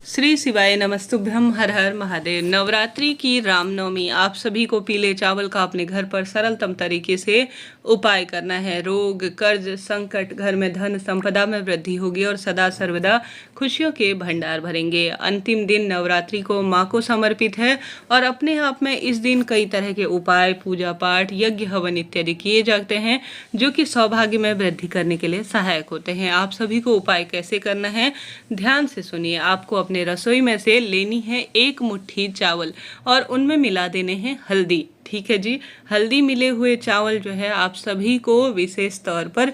श्री शिवाय नमस्तुभ्यम, हर हर महादेव। नवरात्रि की रामनवमी आप सभी को पीले चावल का अपने घर पर सरलतम तरीके से उपाय करना है। रोग, कर्ज, संकट, घर में धन संपदा में वृद्धि होगी और सदा सर्वदा खुशियों के भंडार भरेंगे। अंतिम दिन नवरात्रि को माँ को समर्पित है और अपने आप में इस दिन कई तरह के उपाय, पूजा पाठ, यज्ञ, हवन इत्यादि किए जाते हैं जो कि सौभाग्य में वृद्धि करने के लिए सहायक होते हैं। आप सभी को उपाय कैसे करना है ध्यान से सुनिए। आपको अपने रसोई में से लेनी है एक मुट्ठी चावल और उनमें मिला देने हैं हल्दी। ठीक है जी। हल्दी मिले हुए चावल जो है आप सभी को विशेष तौर पर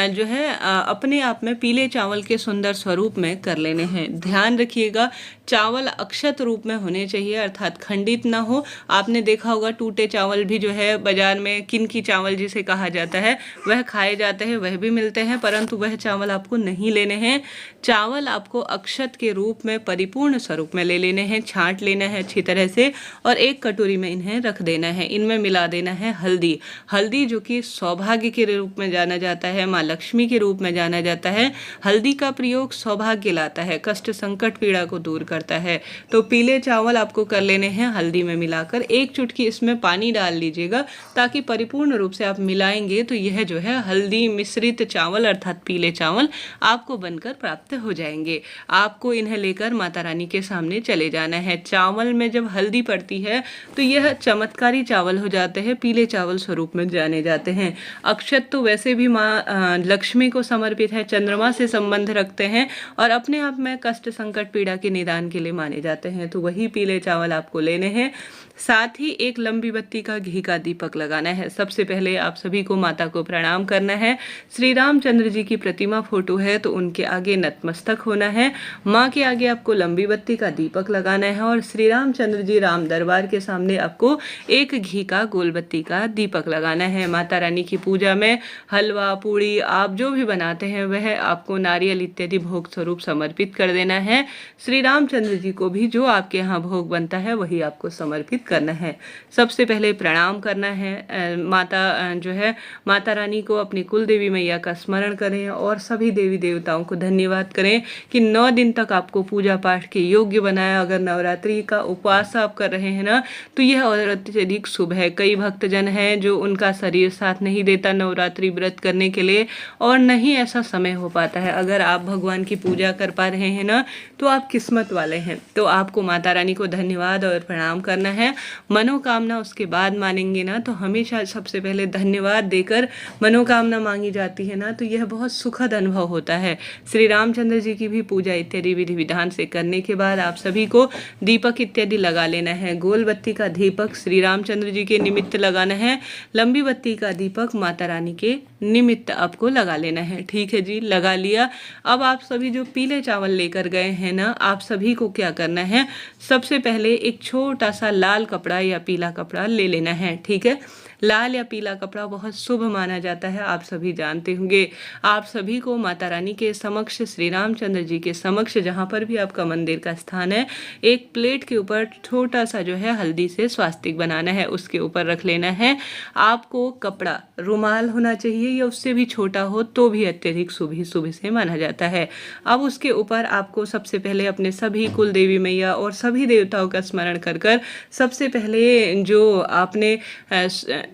जो है अपने आप में पीले चावल के सुंदर स्वरूप में कर लेने हैं। ध्यान रखिएगा चावल अक्षत रूप में होने चाहिए, अर्थात खंडित ना हो। आपने देखा होगा टूटे चावल भी जो है बाजार में किनकी चावल जिसे कहा जाता है वह खाए जाते हैं, वह भी मिलते हैं, परंतु वह चावल आपको नहीं लेने हैं। चावल आपको अक्षत के रूप में परिपूर्ण स्वरूप में ले लेने हैं, छांट लेना है अच्छी तरह से और एक कटोरी में इन्हें रख देना है। इनमें मिला देना है हल्दी। हल्दी जो कि सौभाग्य के रूप में जाना जाता है, माँ लक्ष्मी के रूप में जाना जाता है। हल्दी का प्रयोग सौभाग्य लाता है, कष्ट संकट पीड़ा को दूर करता है। तो पीले चावल आपको कर लेने हैं हल्दी में मिलाकर। एक चुटकी इसमें पानी डाल लीजिएगा ताकि परिपूर्ण रूप से आप मिलाएंगे तो यह जो है हल्दी मिश्रित चावल अर्थात पीले चावल आपको बनकर प्राप्त हो जाएंगे। आपको इन्हें लेकर माता रानी के सामने चले जाना है। चावल में जब हल्दी पड़ती है तो यह चमत्कारी चावल हो जाते हैं, पीले चावल स्वरूप में जाने जाते हैं। अक्षत तो वैसे भी माँ लक्ष्मी को समर्पित है, चंद्रमा से संबंध रखते हैं और अपने आप में कष्ट संकट पीड़ा के निदान के लिए माने जाते हैं। तो वही पीले चावल आपको लेने हैं। साथ ही एक लंबी बत्ती का घी का दीपक लगाना है। सबसे पहले आप सभी को माता को प्रणाम करना है। श्री रामचंद्र जी की प्रतिमा फोटो है तो उनके आगे नतमस्तक होना है। माँ के आगे आपको लंबी बत्ती का दीपक लगाना है और श्री रामचंद्र जी राम दरबार के सामने आपको एक घी का गोल बत्ती का दीपक लगाना है। माता रानी की पूजा में हलवा, पूड़ी आप जो भी बनाते हैं वह आपको नारियल इत्यादि भोग स्वरूप समर्पित कर देना है। श्री रामचंद्र जी को भी जो आपके यहाँ भोग बनता है वही आपको समर्पित करना है। सबसे पहले प्रणाम करना है। माता रानी को अपनी कुल देवी मैया का स्मरण करें और सभी देवी देवताओं को धन्यवाद करें कि 9 दिन तक आपको पूजा पाठ के योग्य बनाया। अगर नवरात्रि का उपवास आप कर रहे हैं ना तो यह और अत्यधिक शुभ है। कई भक्तजन हैं जो उनका शरीर साथ नहीं देता नवरात्रि व्रत करने के लिए और नहीं ऐसा समय हो पाता है। अगर आप भगवान की पूजा कर पा रहे हैं ना तो आप किस्मत वाले हैं। तो आपको माता रानी को धन्यवाद और प्रणाम करना है। मनोकामना उसके बाद मानेंगे ना तो हमेशा सबसे पहले धन्यवाद देकर मनोकामना मांगी जाती है ना तो यह बहुत सुखद अनुभव होता है। श्री रामचंद्र जी की भी पूजा इत्यादि विधि विधान से करने के बाद आप सभी को दीपक इत्यादि लगा लेना है। गोल बत्ती का दीपक श्री रामचंद्र जी के निमित्त लगाना है। लंबी बत्ती का दीपक माता रानी के निमित्त आपको लगा लेना है। ठीक है जी, लगा लिया। अब आप सभी जो पीले चावल लेकर गए हैं ना, आप सभी को क्या करना है, सबसे पहले एक छोटा सा लाल कपड़ा या पीला कपड़ा ले लेना है। ठीक है, लाल या पीला कपड़ा बहुत शुभ माना जाता है, आप सभी जानते होंगे। आप सभी को माता रानी के समक्ष, श्री रामचंद्र जी के समक्ष, जहाँ पर भी आपका मंदिर का स्थान है, एक प्लेट के ऊपर छोटा सा जो है हल्दी से स्वास्तिक बनाना है, उसके ऊपर रख लेना है। आपको कपड़ा रुमाल होना चाहिए या उससे भी छोटा हो तो भी अत्यधिक शुभ ही शुभ से माना जाता है। अब उसके ऊपर आपको सबसे पहले अपने सभी कुल देवी मैया और सभी देवताओं का स्मरण कर कर सबसे पहले जो आपने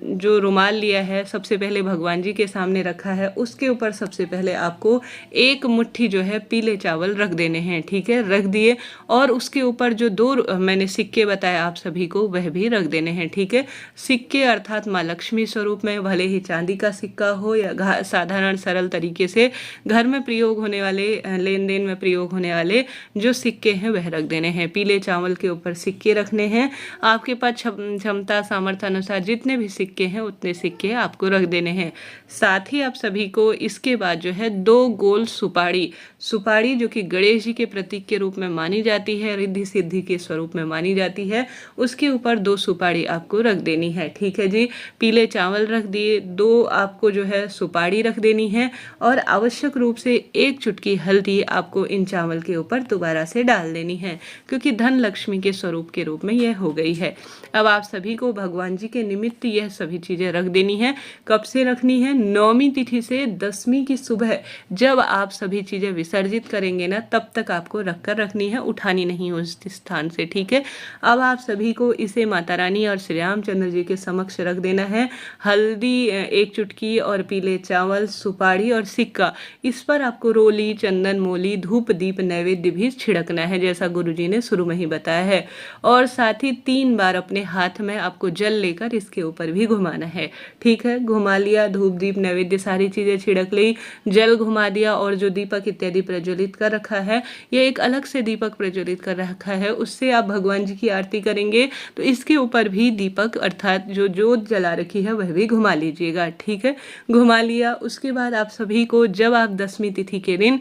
जो रुमाल लिया है सबसे पहले भगवान जी के सामने रखा है, उसके ऊपर सबसे पहले आपको एक मुट्ठी जो है पीले चावल रख देने हैं। ठीक है, रख दिए और उसके ऊपर जो 2 मैंने सिक्के बताए आप सभी को वह भी रख देने हैं। ठीक है, सिक्के अर्थात माँ लक्ष्मी स्वरूप में, भले ही चांदी का सिक्का हो या साधारण सरल तरीके से घर में प्रयोग होने वाले, लेन देन में प्रयोग होने वाले जो सिक्के हैं वह रख देने हैं। पीले चावल के ऊपर सिक्के रखने हैं। आपके पास क्षमता सामर्थ्य अनुसार जितने भी सिक्के हैं उतने सिक्के आपको रख देने हैं। साथ ही आप सभी को इसके बाद जो है 2 गोल सुपारी जो कि गणेश जी के प्रतीक के रूप में मानी जाती है, रिद्धि सिद्धि के स्वरूप में मानी जाती है, उसके ऊपर 2 सुपारी आपको रख देनी है। ठीक है जी, पीले चावल रख दिए, 2 आपको जो है सुपारी रख देनी है और आवश्यक रूप से 1 चुटकी हल्दी आपको इन चावल के ऊपर दोबारा से डाल देनी है, क्योंकि धन लक्ष्मी के स्वरूप के रूप में यह हो गई है। अब आप सभी को भगवान जी के निमित्त यह सभी चीज़ें रख देनी है। कब से रखनी है? नौमी तिथि से 10वीं की सुबह जब आप सभी चीज़ें विसर्जित करेंगे ना, तब तक आपको रख कर रखनी है, उठानी नहीं उस स्थान से, ठीक है। अब आप सभी को इसे माता रानी और श्री रामचंद्र जी के समक्ष रख देना है। हल्दी 1 चुटकी और पीले चावल, सुपारी और सिक्का, इस पर आपको रोली, चंदन, मोली, धूप, दीप, नैवेद्य भी छिड़कना है, जैसा गुरुजी ने शुरू में ही बताया है। और साथ ही 3 बार अपने हाथ में आपको जल लेकर इसके ऊपर भी घुमाना है, ठीक है। घुमा लिया, धूप, दीप, नैवेद्य सारी चीज़ें छिड़क ली, जल घुमा दिया और जो दीपक इत्यादि प्रज्वलित कर रखा है, यह एक अलग से दीपक प्रज्वलित कर रखा है, उससे आप भगवान जी की आरती करेंगे तो इसके ऊपर भी दीपक अर्थात जो जोत जला रखी है वह भी घुमा लीजिएगा, ठीक है। घुमा लिया, उसके बाद आप सभी को जब आप 10वीं तिथि के दिन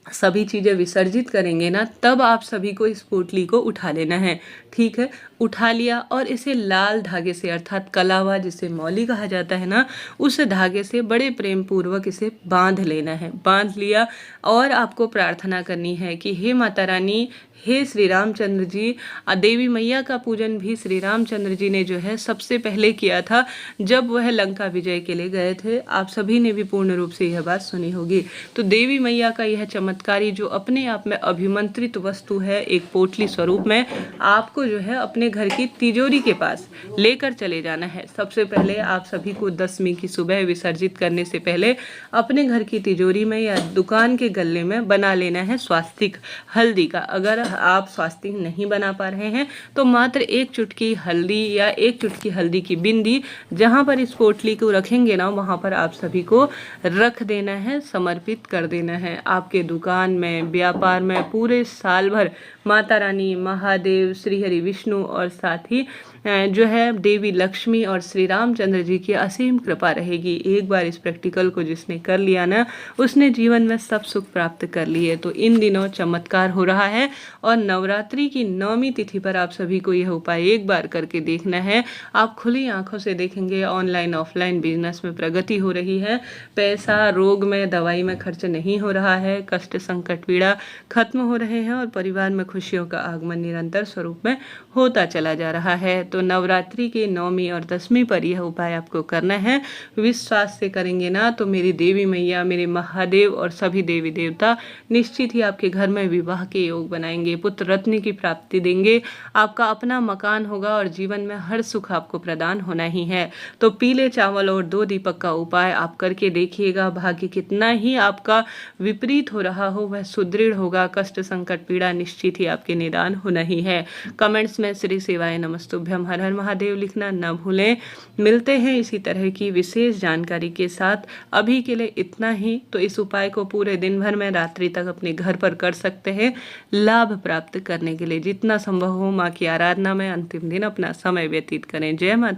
सभी चीज़ें विसर्जित करेंगे ना, तब आप सभी को इस पोटली को उठा लेना है, ठीक है। उठा लिया और इसे लाल धागे से अर्थात कलावा जिसे मौली कहा जाता है ना, उस धागे से बड़े प्रेम पूर्वक इसे बांध लेना है। बांध लिया और आपको प्रार्थना करनी है कि हे माता रानी, हे श्री रामचंद्र जी, देवी मैया का पूजन भी श्री रामचंद्र जी ने जो है सबसे पहले किया था जब वह लंका विजय के लिए गए थे। आप सभी ने भी पूर्ण रूप से यह बात सुनी होगी। तो देवी मैया का यह चमत्कारी जो अपने आप में अभिमंत्रित वस्तु है, एक पोटली स्वरूप में, आपको जो है अपने घर की तिजोरी के पास लेकर चले जाना है। सबसे पहले आप सभी को 10वीं की सुबह विसर्जित करने से पहले अपने घर की तिजोरी में या दुकान के गल्ले में बना लेना है स्वास्तिक हल्दी का। अगर आप स्वास्तिक नहीं बना पा रहे हैं तो मात्र 1 चुटकी हल्दी या 1 चुटकी हल्दी की बिंदी जहां पर इस पोटली को रखेंगे ना, वहां पर आप सभी को रख देना है, समर्पित कर देना है। आपके दुकान में, व्यापार में पूरे साल भर माता रानी, महादेव, श्री हरि विष्णु और साथ ही जो है देवी लक्ष्मी और श्री रामचंद्र जी की असीम कृपा रहेगी। एक बार इस प्रैक्टिकल को जिसने कर लिया ना, उसने जीवन में सब सुख प्राप्त कर लिए। तो इन दिनों चमत्कार हो रहा है और नवरात्रि की 9वीं तिथि पर आप सभी को यह उपाय एक बार करके देखना है। आप खुली आंखों से देखेंगे ऑनलाइन ऑफलाइन बिजनेस में प्रगति हो रही है, पैसा, रोग में, दवाई में खर्च नहीं हो रहा है, कष्ट, संकट, पीड़ा खत्म हो रहे हैं और परिवार में खुशियों का आगमन निरंतर स्वरूप में होता चला जा रहा है। तो नवरात्रि के 9वीं और 10वीं पर यह उपाय आपको करना है। विश्वास से करेंगे ना तो मेरी देवी मैया, मेरे महादेव और सभी देवी देवता निश्चित ही आपके घर में विवाह के योग बनाएंगे, पुत्र रत्न की प्राप्ति देंगे, आपका अपना मकान होगा और जीवन में हर सुख आपको प्रदान होना ही है। तो पीले चावल और 2 दीपक का उपाय आप करके देखिएगा। भाग्य कितना ही आपका विपरीत हो रहा हो वह सुदृढ़ होगा, कष्ट, संकट, पीड़ा निश्चित ही आपके निदान होना ही है। कमेंट्स में श्री शिवाय नमस्तुभ्यम हर हर महादेव लिखना न भूलें। मिलते हैं इसी तरह की विशेष जानकारी के साथ। अभी के लिए इतना ही। तो इस उपाय को पूरे दिन भर में रात्रि तक अपने घर पर कर सकते हैं। लाभ प्राप्त करने के लिए जितना संभव हो माँ की आराधना में अंतिम दिन अपना समय व्यतीत करें। जय माता।